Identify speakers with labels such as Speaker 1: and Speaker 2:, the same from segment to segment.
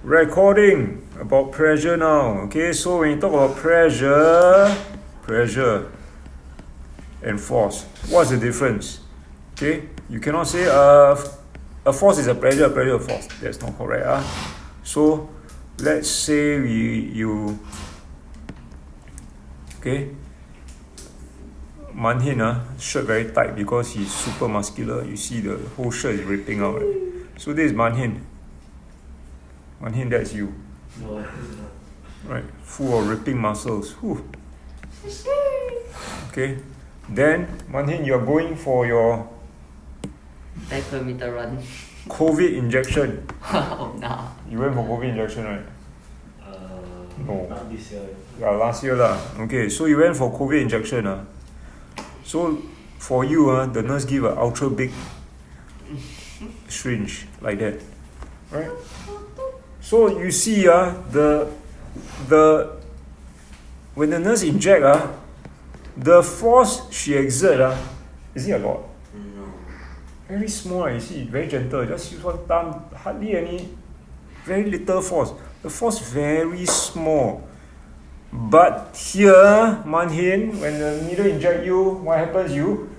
Speaker 1: Recording about pressure now. Okay, so when you talk about pressure and force, what's the difference? Okay, you cannot say a force is a pressure a force. That's not correct. So let's say Man Hin shirt very tight because he's super muscular. You see the whole shirt is ripping out. Right? So this is Man Hin. Man Hin, that's you.
Speaker 2: No, it's not.
Speaker 1: Right, full of ripping muscles. Whew. Okay, then Man Hin, you're going for your
Speaker 3: 10 km run.
Speaker 1: COVID injection.
Speaker 3: Oh no.
Speaker 1: You went for COVID injection, right? No.
Speaker 2: Not this year.
Speaker 1: Last year lah. Okay, so you went for COVID injection. So for you, the nurse give an ultra big syringe like that, right? So you see, the when the nurse inject, the force she exert, is it a lot?
Speaker 2: No.
Speaker 1: Very small, you see, very gentle. Just use one thumb, hardly any, very little force. The force very small. But here, Man Hin, when the needle inject you, what happens? You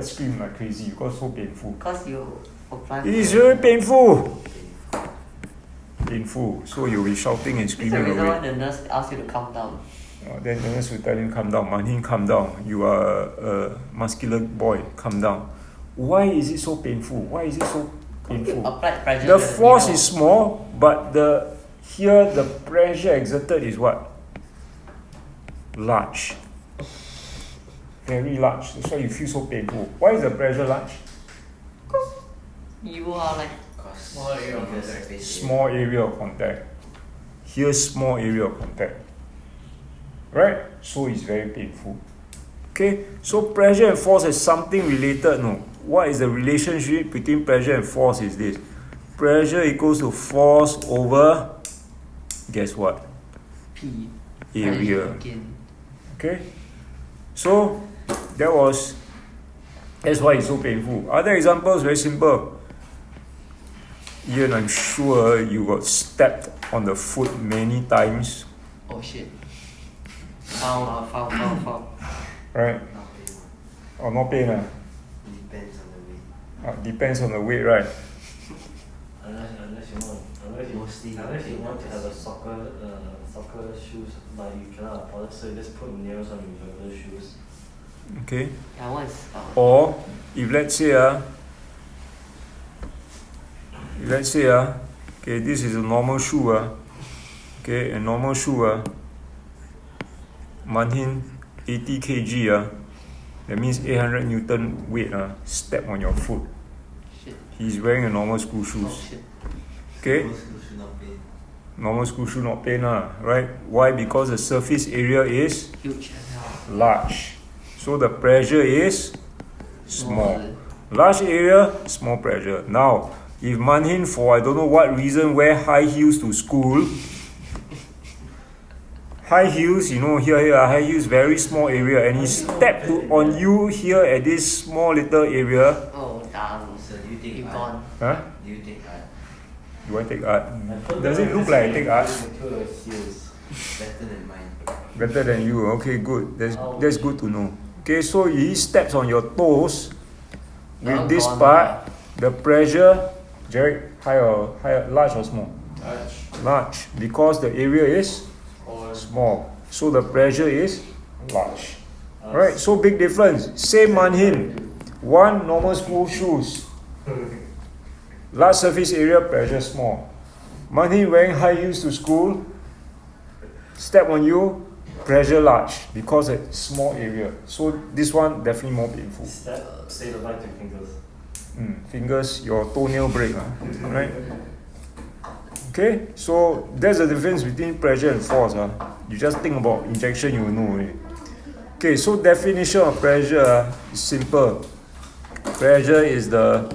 Speaker 1: scream like crazy because so painful.
Speaker 3: Because you apply.
Speaker 1: It is very painful. Painful. So you'll be shouting and
Speaker 3: It's the
Speaker 1: screaming
Speaker 3: reason why
Speaker 1: away.
Speaker 3: the nurse asks you to calm down.
Speaker 1: Then the nurse will tell him, calm down. Man Hin, calm down. You are a muscular boy. Calm down. Why is it so painful? Why is it so painful?
Speaker 3: Applied pressure.
Speaker 1: The force is small, but here the pressure exerted is what? Large. Very large. That's why you feel so painful. Why is the pressure large?
Speaker 3: You are like
Speaker 2: Small area of contact.
Speaker 1: Small area of contact. Here's small area of contact. Right? So it's very painful. Okay? So pressure and force is something related. No. What is the relationship between pressure and force is this? Pressure equals to force over, guess what?
Speaker 3: P.
Speaker 1: Area.
Speaker 3: Again.
Speaker 1: Okay? So that's why it's so painful. Other examples, very simple. Ian, I'm sure you got stepped on the foot many times,
Speaker 3: Oh shit. Foul.
Speaker 1: right? Or not pain?
Speaker 2: Depends on the weight.
Speaker 1: Depends on the weight, right?
Speaker 2: Unless you want to have a soccer shoes, but you cannot afford it, so you just put nails on your regular shoes.
Speaker 1: Okay?
Speaker 3: Yeah, what is
Speaker 1: Or if let's say okay, this is a normal shoe, okay, a normal shoe, Man Hin 80 kg, that means 800 Newton weight, step on your foot.
Speaker 3: shit?
Speaker 1: He's wearing a normal school
Speaker 3: Oh
Speaker 1: shoes,
Speaker 3: shit.
Speaker 1: okay? Normal school shoe not pain, right? Why? Because the surface area is
Speaker 3: Huge as hell.
Speaker 1: large, so the pressure is small. Large area, small pressure. Now, if Man Hin for I don't know what reason wear high heels to school, high heels, here high heels, very small area, and he stepped on you here at this small little area.
Speaker 3: Oh damn.
Speaker 2: So do you take
Speaker 3: You
Speaker 2: art?
Speaker 3: gone.
Speaker 1: Huh?
Speaker 2: Do you take art?
Speaker 1: You want to take art? Does it look like I take art?
Speaker 2: Better than mine.
Speaker 1: Better than you. Okay, good. That's good to know. Okay, so he steps on your toes with this
Speaker 3: gone.
Speaker 1: part. The pressure, Jarek, large or small? Large, because the area is small. So the pressure is large. Alright, so big difference. Same Man Hin. One normal school shoes. Large surface area, pressure small. Man Hin wearing high heels to school. Step on you, pressure large because it's small area. So this one definitely more painful.
Speaker 2: Say the light to fingers.
Speaker 1: Fingers, your toenail break, right? Okay, so there's the difference between pressure and force. You just think about injection, you will know. Okay, so definition of pressure is simple. Pressure is okay,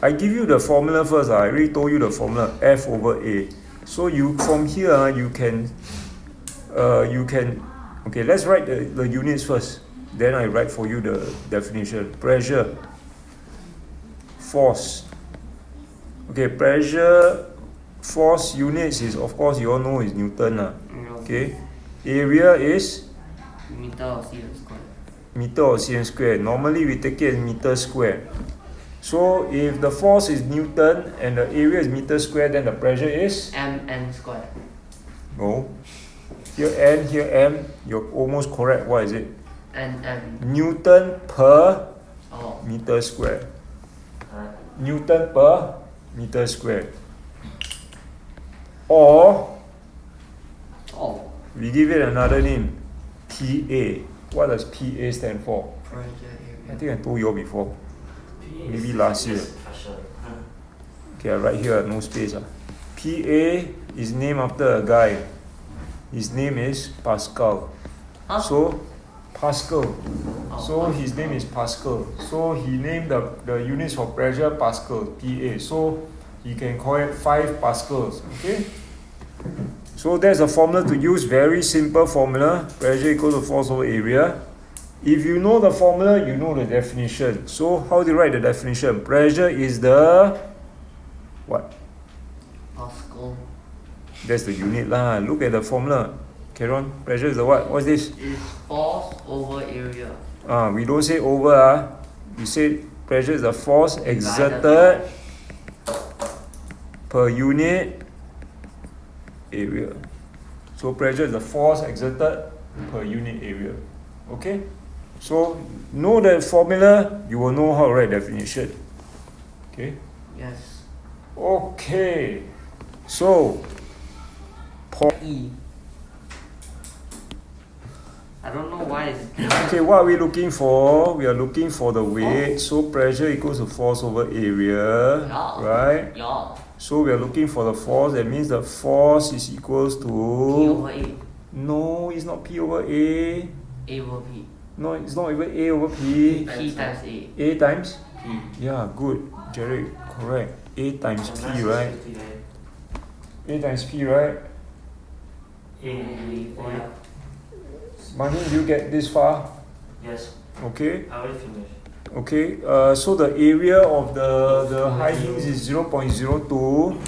Speaker 1: I give you the formula first. I already told you the formula, F over A. So from here you can okay, let's write the units first. Then I write for you the definition. Pressure, force. Okay, pressure, force units is, of course, you all know is Newton. Okay, area is
Speaker 3: Meter or cm square.
Speaker 1: meter or cm square. Normally we take it as meter square. So if the force is Newton and the area is meter square, then the pressure is?
Speaker 3: Mn square.
Speaker 1: No. Here N, here M. You're almost correct. What is it?
Speaker 3: Nm.
Speaker 1: Newton per
Speaker 3: Oh.
Speaker 1: meter square.
Speaker 2: Huh?
Speaker 1: Newton per meter square. Or
Speaker 3: Oh.
Speaker 1: we give it another name. PA. What does PA stand for?
Speaker 3: Pressure
Speaker 1: I
Speaker 3: area.
Speaker 1: think I told you all before.
Speaker 2: P
Speaker 1: Maybe
Speaker 2: is
Speaker 1: last year.
Speaker 2: just pressure.
Speaker 1: Okay, I write here, no space. PA is named after a guy. His name is Pascal.
Speaker 3: Huh?
Speaker 1: So, Pascal.
Speaker 3: Oh,
Speaker 1: So his name is Pascal. So he named the units for pressure Pascal, PA. So he can call it 5 pascals. Okay? So there's a formula to use, very simple formula. Pressure equals to force over area. If you know the formula, you know the definition. So how do you write the definition? Pressure is the what?
Speaker 3: Pascal
Speaker 1: That's the unit lah. Look at the formula. Carry on. Pressure is the what? What's this?
Speaker 3: is force over area.
Speaker 1: We don't say over. We say pressure is the force exerted per unit area. So pressure is the force exerted per unit area. Okay? So know the formula, you will know how to write definition. Okay?
Speaker 3: Yes.
Speaker 1: Okay. So
Speaker 3: E. I don't know why it's
Speaker 1: okay, what are we looking for? We are looking for the weight. So pressure equals to force over area.
Speaker 3: Yeah.
Speaker 1: Right?
Speaker 3: Yeah.
Speaker 1: So we are looking for the force. That means the force is equals
Speaker 3: P
Speaker 1: to...
Speaker 3: over A.
Speaker 1: No, it's not P over A.
Speaker 3: A over P.
Speaker 1: No, it's not even A over P.
Speaker 3: P times A.
Speaker 1: A times?
Speaker 3: P.
Speaker 1: Yeah, good. Jerry, correct. A times
Speaker 2: The
Speaker 1: P,
Speaker 2: mass is
Speaker 1: right?
Speaker 2: 58.
Speaker 1: A times P, right?
Speaker 3: Yeah.
Speaker 1: Mani, you get this far?
Speaker 2: Yes,
Speaker 1: Okay.
Speaker 2: I already finished.
Speaker 1: Okay. So the area of the high heels is 0.02.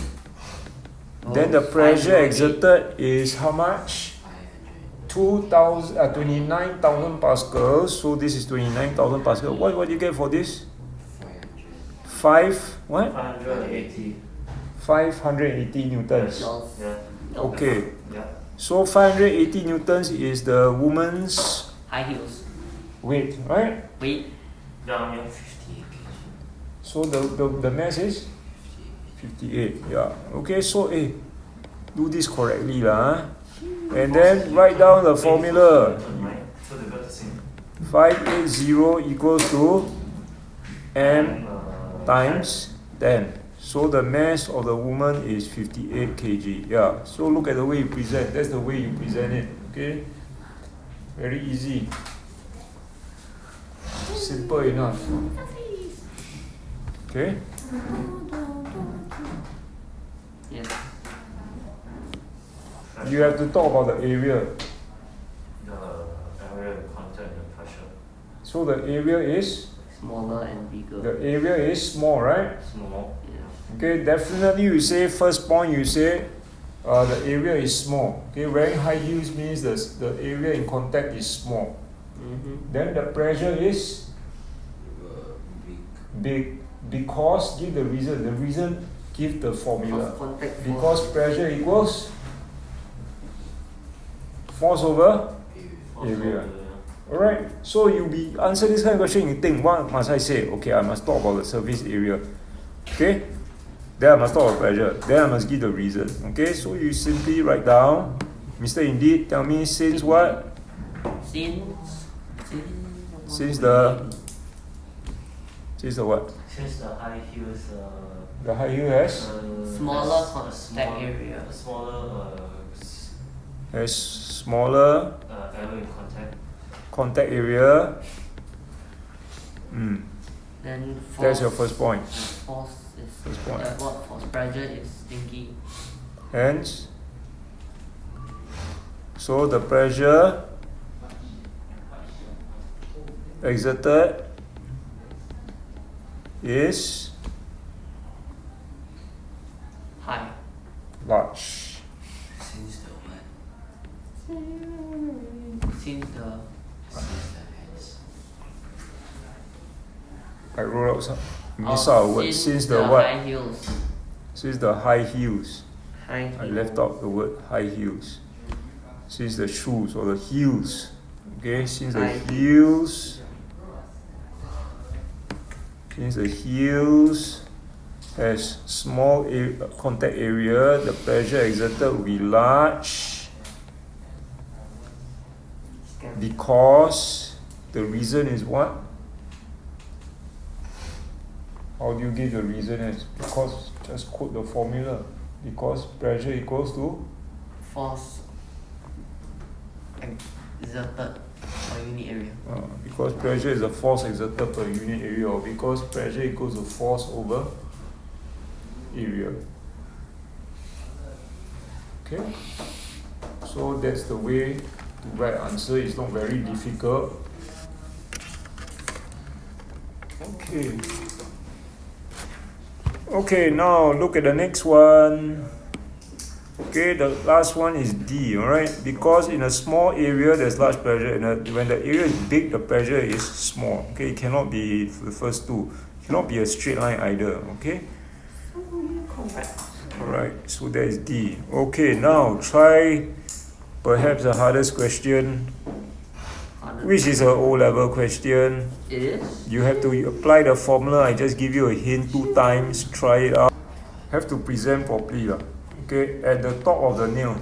Speaker 1: Then the pressure exerted is how much? 29,000 pascals. So this is 29,000 pascals. What do you get for this? what?
Speaker 2: 580.
Speaker 1: 580 newtons.
Speaker 2: Yeah.
Speaker 1: Okay.
Speaker 2: Yeah.
Speaker 1: So 580 newtons is the woman's
Speaker 3: High heels.
Speaker 1: weight, right?
Speaker 3: Weight.
Speaker 2: Yeah, 58 kg.
Speaker 1: So the mass is 58. Yeah. Okay. So do this correctly lah. And then write down the formula.
Speaker 2: So they got the same.
Speaker 1: 580 equals to m times 10. So the mass of the woman is 58 kg. Yeah. So look at the way you present. That's the way you present it. Okay. Very easy. Simple enough. Okay.
Speaker 3: Yes.
Speaker 1: You have to talk about the area.
Speaker 2: The area of contact and the pressure.
Speaker 1: So the area is
Speaker 3: Smaller and bigger.
Speaker 1: the area is small, right?
Speaker 2: Small.
Speaker 3: Yeah.
Speaker 1: Okay. Definitely, you say first point. You say the area is small. Okay. Wearing high heels means the area in contact is small.
Speaker 3: Mm-hmm.
Speaker 1: Then the pressure is big because give the reason. The reason give the formula.
Speaker 3: Contact force.
Speaker 1: Because pressure equals force over area. Alright. So you be answer this kind of question. You think what must I say? Okay, I must talk about the surface area. Okay. Then I must talk about pressure. Then I must give the reason. Okay. So you simply write down. Mr. Indeed, tell me since what? Since the what?
Speaker 2: Since the high heels,
Speaker 1: The high heel has
Speaker 3: Smaller
Speaker 2: has a
Speaker 3: contact area.
Speaker 2: A smaller
Speaker 1: smaller
Speaker 2: area in contact.
Speaker 1: contact area.
Speaker 3: Then force.
Speaker 1: That's your first point.
Speaker 3: Force is
Speaker 1: First point.
Speaker 3: what force? Pressure is stinky.
Speaker 1: Hence, so the pressure exerted is Large.
Speaker 4: Since the what?
Speaker 3: Since the
Speaker 4: Since the hands.
Speaker 1: I wrote out some. Miss out a word. Since the what?
Speaker 3: high heels.
Speaker 1: Since the high heels.
Speaker 3: High
Speaker 1: I
Speaker 3: heels.
Speaker 1: left out the word high heels. Since the shoes or the heels. Okay, since the
Speaker 3: High
Speaker 1: heels. Since the heels has small contact area, the pressure exerted will be large because the reason is what? How do you give the reason is? Because just quote the formula. Because pressure equals to
Speaker 3: Force exerted per unit area.
Speaker 1: because pressure is the force exerted per unit area, or because pressure equals to force over area. Okay, so that's the way to write answer. It's not very difficult. Okay, now look at the next one. Okay, the last one is D, alright? Because in a small area there's large pressure, and when the area is big, the pressure is small. Okay, it cannot be the first two. It cannot be a straight line either, okay?
Speaker 3: Correct.
Speaker 1: Alright, so that is D. Okay, now try perhaps the hardest question, which is an O-level question.
Speaker 3: It is.
Speaker 1: You have to apply the formula. I just give you a hint 2 times. Try it out. Have to present properly. Okay, at the top of the nail.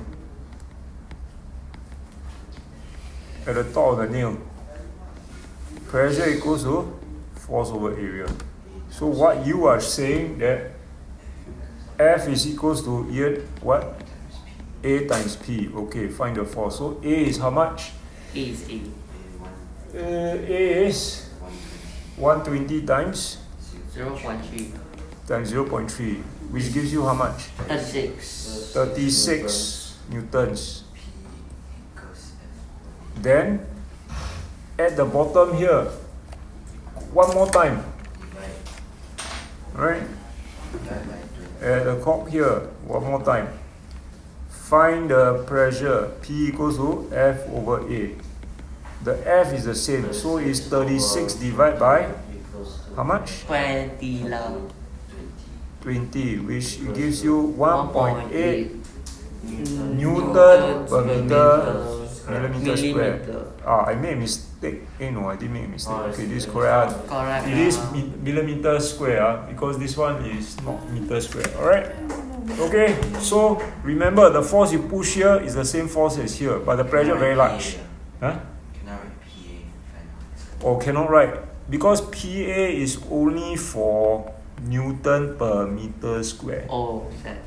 Speaker 1: At the top of the nail. Pressure equals to force over area. So what you are saying that F is equals to what? A times P. Okay, find the force. So A is how much?
Speaker 3: A is A.
Speaker 1: A is 120 times
Speaker 3: 0.3.
Speaker 1: times 0.3, which gives you how much?
Speaker 3: 36.
Speaker 1: 36 newtons. Then at the bottom here, one more time. Right? At the top here, one more time. Find the pressure. P equals to F over A. The F is the same, so it's 36 divided by how much?
Speaker 3: 20 lah.
Speaker 1: 20, which gives you 1.8
Speaker 3: Newton
Speaker 1: Newton per millimeter square.
Speaker 3: Millimeter.
Speaker 1: I made a mistake. No, I didn't make a mistake. Okay, this is correct.
Speaker 3: Correct.
Speaker 1: It is millimeter square because this one is not meter square. Alright? Okay, so remember the force you push here is the same force as here, but the pressure very large. Huh?
Speaker 4: Cannot write PA.
Speaker 1: Or cannot write because PA is only for Newton per meter square.
Speaker 3: Oh, that.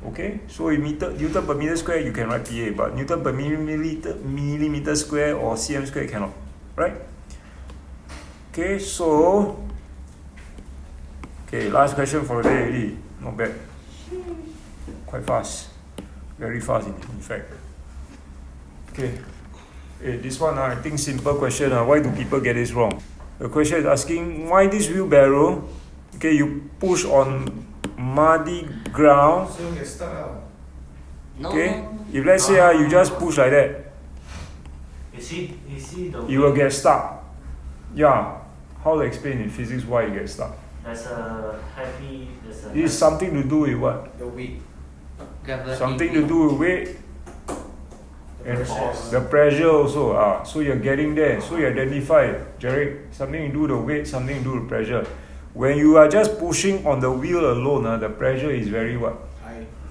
Speaker 1: Okay, so in Newton per meter square you can write PA, but Newton per millimeter square or cm square cannot, right? Okay, so last question for the day already. Not bad. Quite fast. Very fast in fact. Okay. This one I think simple question. Why do people get this wrong? The question is asking why this wheelbarrow, okay, you push on muddy ground.
Speaker 5: So you get stuck out.
Speaker 3: No.
Speaker 1: Okay, if let's say you just push like that,
Speaker 2: You see the
Speaker 1: you will get stuck. Yeah, how to explain in physics why you get stuck?
Speaker 2: There's a
Speaker 1: It is something to do with what?
Speaker 5: The weight.
Speaker 3: Gravity.
Speaker 1: Something to do with weight and
Speaker 5: Force.
Speaker 1: the pressure also. So you're getting there. So you identify, Jarek, something to do with the weight, something to do with pressure. When you are just pushing on the wheel alone, the pressure is very what?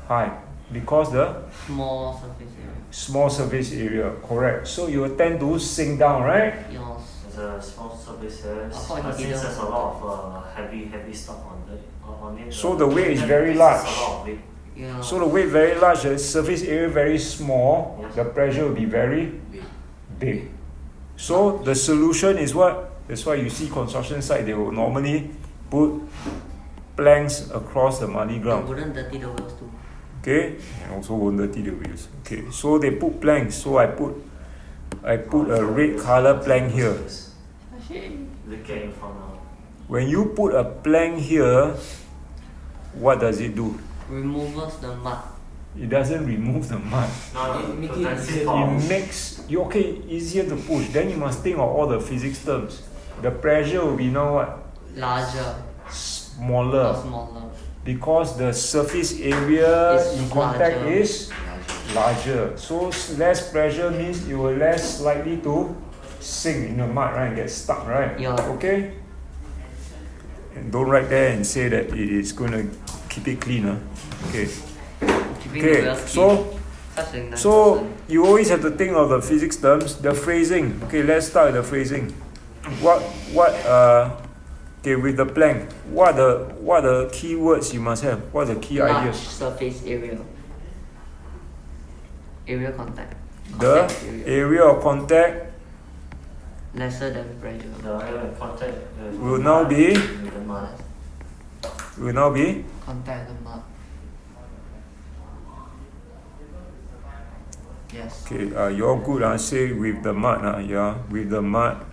Speaker 1: High. Because the
Speaker 3: Small surface area.
Speaker 1: small surface area, correct. So you will tend to sink down, right?
Speaker 3: Yours.
Speaker 2: There's a small surface here.
Speaker 3: I thought he
Speaker 2: Since
Speaker 3: didn't.
Speaker 2: there's a lot of heavy stuff on it.
Speaker 1: So the weight is very
Speaker 2: there's
Speaker 1: large.
Speaker 2: a lot of weight.
Speaker 3: Yeah.
Speaker 1: So the weight very large, the surface area very small,
Speaker 2: Yes.
Speaker 1: the pressure will be very big. So the solution is what? That's why you see construction site, they will normally put planks across the muddy
Speaker 3: You
Speaker 1: ground.
Speaker 3: wouldn't dirty the wheels too.
Speaker 1: Okay, and also won't dirty the wheels. Okay, so they put planks. So I put a red color plank here.
Speaker 2: Look at in front now.
Speaker 1: When you put a plank here, what does it do?
Speaker 3: Removes the mud.
Speaker 1: It doesn't remove the mud.
Speaker 2: No,
Speaker 4: Make it
Speaker 2: protective
Speaker 4: easier.
Speaker 2: force.
Speaker 1: It makes you easier to push. Then you must think of all the physics terms. The pressure will be now what?
Speaker 3: Larger
Speaker 1: Smaller.
Speaker 3: or smaller.
Speaker 1: Because the surface area
Speaker 3: Is
Speaker 1: in contact
Speaker 3: larger.
Speaker 1: is larger. So less pressure means you will less likely to sink in the mud, right? And get stuck, right?
Speaker 3: Yeah.
Speaker 1: Okay? And don't write there and say that it is going to keep it clean. Okay.
Speaker 3: Keeping
Speaker 1: Okay,
Speaker 3: the well
Speaker 1: so
Speaker 3: such a nice
Speaker 1: so
Speaker 3: person.
Speaker 1: you always have to think of the physics terms, the phrasing. Okay, let's start with the phrasing. What okay, with the plank, what are the key words you must have? What are the key
Speaker 3: Large
Speaker 1: ideas?
Speaker 3: surface area. Area contact.
Speaker 1: The
Speaker 3: Contact area.
Speaker 1: area of contact
Speaker 3: Lesser than pressure.
Speaker 2: The area of contact
Speaker 1: will now be
Speaker 2: with the mud.
Speaker 3: Contact the mud. Yes.
Speaker 1: Okay. You're good. Say with the mud. Yeah, with the mud.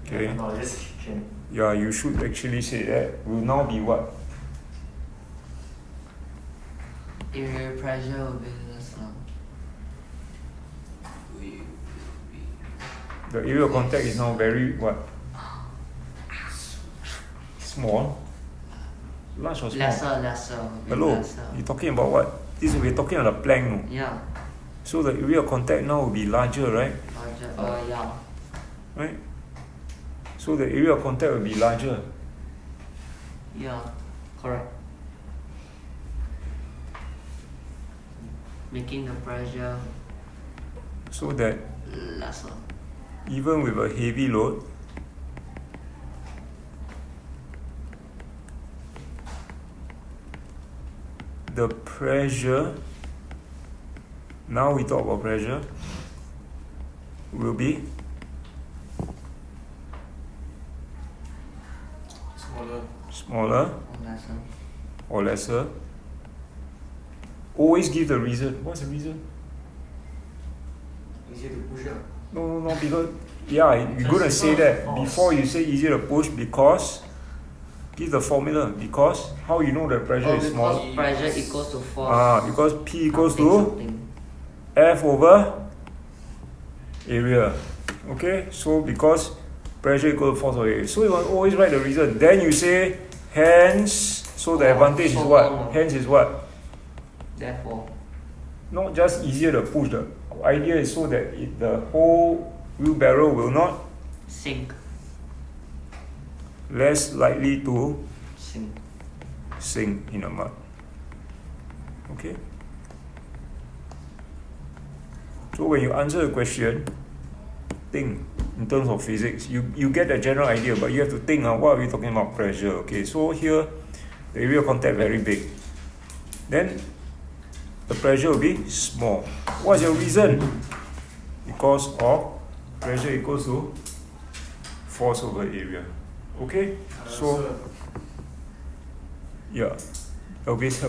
Speaker 1: Okay.
Speaker 2: No, just can.
Speaker 1: Yeah, you should actually say that. Will now be what?
Speaker 3: Area pressure will be lesser.
Speaker 1: The area of contact is now very what? Small. Large or small?
Speaker 3: Lesser. will be
Speaker 1: Hello.
Speaker 3: lesser.
Speaker 1: You're talking about what? We're talking about the plank. No?
Speaker 3: Yeah.
Speaker 1: So the area of contact now will be larger, right?
Speaker 3: Larger. Yeah.
Speaker 1: Right? So the area of contact will be larger.
Speaker 3: Yeah. Correct. Making the pressure
Speaker 1: So that
Speaker 3: lesser.
Speaker 1: even with a heavy load, the pressure, now we talk about pressure, will be smaller
Speaker 3: Or lesser.
Speaker 1: or lesser. Always give the reason. What's the reason?
Speaker 4: Easier to push up.
Speaker 1: No, because you're gonna say that before you say easier to push because give the formula because how you know the pressure is small?
Speaker 3: Because pressure equals to force.
Speaker 1: Because P equals
Speaker 3: something,
Speaker 1: to
Speaker 3: something.
Speaker 1: F over area. Okay, so because pressure equals to force over area. So you must always write the reason. Then you say hence. So the advantage is
Speaker 3: so
Speaker 1: what?
Speaker 3: long.
Speaker 1: Hence is what?
Speaker 3: Therefore.
Speaker 1: Not just easier to push. The idea is so that the whole wheelbarrow will not
Speaker 3: Sink.
Speaker 1: less likely to
Speaker 3: Sink.
Speaker 1: in the mud. Okay? So when you answer the question, think in terms of physics. You get a general idea, but you have to think what are we talking about pressure. Okay, so here the area of contact very big. Then the pressure will be small. What's your reason? Because of pressure equals to force over area. Okay? So yeah, always help.